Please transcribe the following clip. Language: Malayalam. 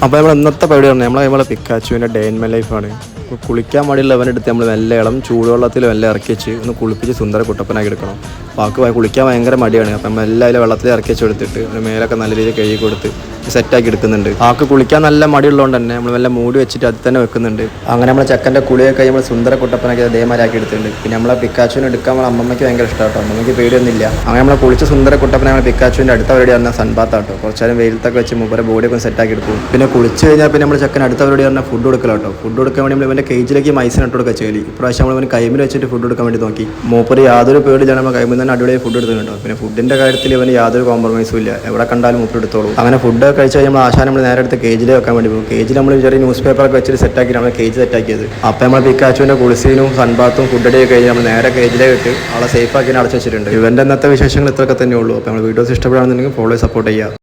അപ്പോൾ നമ്മൾ ഇന്നത്തെ പരിപാടി പറഞ്ഞാൽ നമ്മളെ പിക്കാച്ചുവിൻ്റെ ഡേ ഇൻ മൈ ലൈഫാണ്. കുളിക്കാൻ വേണ്ടിയുള്ള അവനെടുത്ത് നമ്മൾ മെല്ലെ ഇളം ചൂടുവെള്ളത്തിൽ മെല്ലെ ഇറക്കി വെച്ച് ഒന്ന് കുളിപ്പിച്ച് സുന്ദര കുട്ടപ്പനാക്കി എടുക്കണം. അപ്പോൾ കുളിക്കാൻ ഭയങ്കര മടിയാണ്. അപ്പം നമ്മൾ എല്ലാം വെള്ളത്തിൽ ഇറക്കി വെച്ച് കൊടുത്തിട്ട് മേലൊക്കെ നല്ല രീതിയിൽ കഴുകി കൊടുത്ത് സെറ്റാക്കി എടുക്കുന്നുണ്ട്. ആൾക്ക് കുളിക്കാൻ നല്ല മടിയുള്ളതുകൊണ്ട് തന്നെ നമ്മൾ മെല്ലെ മൂടി വെച്ചിട്ട് അത് തന്നെ വെക്കുന്നുണ്ട്. അങ്ങനെ നമ്മളെ ചെക്കൻ്റെ കുളിയൊക്കെ നമ്മൾ സുന്ദര കുട്ടപ്പനാക്കി അതേമാതിരി എടുത്തിട്ടുണ്ട്. പിന്നെ നമ്മളെ പിക്കാച്ചുവിനെ എടുക്കാൻ നമ്മളെ അമ്മമ്മയ്ക്ക് ഭയങ്കര ഇഷ്ടമാട്ടോ. അമ്മമ്മയ്ക്ക് പേടിയൊന്നുമില്ല. അങ്ങനെ നമ്മളെ കുളിച്ച് സുന്ദര കുട്ടപ്പനെ നമ്മളെ പിക്കാച്ചുവിൻ്റെ അടുത്ത പരിപാടി പറഞ്ഞാൽ സൺബാത്താട്ടോ. കുറച്ചാലും വെയിലത്തൊക്കെ വെച്ച് മൂപ്പരെ ബോഡിയൊക്കെ സെറ്റാക്കി എടുക്കും. പിന്നെ കുളിച്ച് കഴിഞ്ഞാൽ പിന്നെ നമ്മൾ ചെക്കൻ അടുത്ത പരിപാടി പറഞ്ഞാൽ ഫുഡ് കൊടുക്കലാട്ടോ. ഫുഡ് കൊടുക്കാൻ വേണ്ടി നമ്മൾ ഇവൻ്റെ കേജിലേക്ക് മൈസിന് ഇട്ട് കൊടുക്കുക ചെയ്യല്. ഇപ്രാവശ്യം നമ്മൾ കൈമിൽ വെച്ചിട്ട് ഫുഡ് കൊടുക്കാൻ വേണ്ടി നോക്കി. മൂപ്പര് യാതൊരു പേടിയിലാണ് നമ്മൾ കൈമിൽ തന്നെ അടിപൊളിയായി ഫുഡ് എടുത്തിട്ടുണ്ടോ. പിന്നെ ഫുഡിൻ്റെ കാര്യത്തിൽ ഇവന് യാതൊരു കോംപ്രമൈസും ഇല്ല. എവിടെ കണ്ടാലും മൂപ്പർ എടുത്തോളൂ. അങ്ങനെ ഫുഡ് കഴിച്ച് കഴിഞ്ഞാൽ ആശാനം നമ്മൾ നേരെ എടുത്ത് കേജിൽ വെക്കാൻ വേണ്ടി പോകും. കേജിൽ നമ്മൾ ചെറിയ ന്യൂസ് പേപ്പറൊക്കെ വെച്ചിട്ട് സെറ്റാക്കി നമ്മൾ കേജ് സെറ്റാക്കിയത്. അപ്പോൾ നമ്മൾ പിക്കാച്ചുവിൻ്റെ കുളിസീനും സൺബാത്തും ഫുഡടിയൊക്കെ കഴിഞ്ഞ് നമ്മൾ നേരെ കേജിലേക്ക് ഇട്ട് ആളെ സേഫ് ആക്കി അടച്ചു വെച്ചിട്ടുണ്ട്. ഇവൻ്റെ ഇന്നത്തെ വിശേഷങ്ങൾ ഇത്രയൊക്കെ തന്നെ ഉള്ളൂ. അപ്പോൾ നമ്മൾ വീഡിയോസ് ഇഷ്ടപ്പെടുകയാണെന്നുണ്ടെങ്കിൽ ഫോളോ സപ്പോർട്ട് ചെയ്യുക.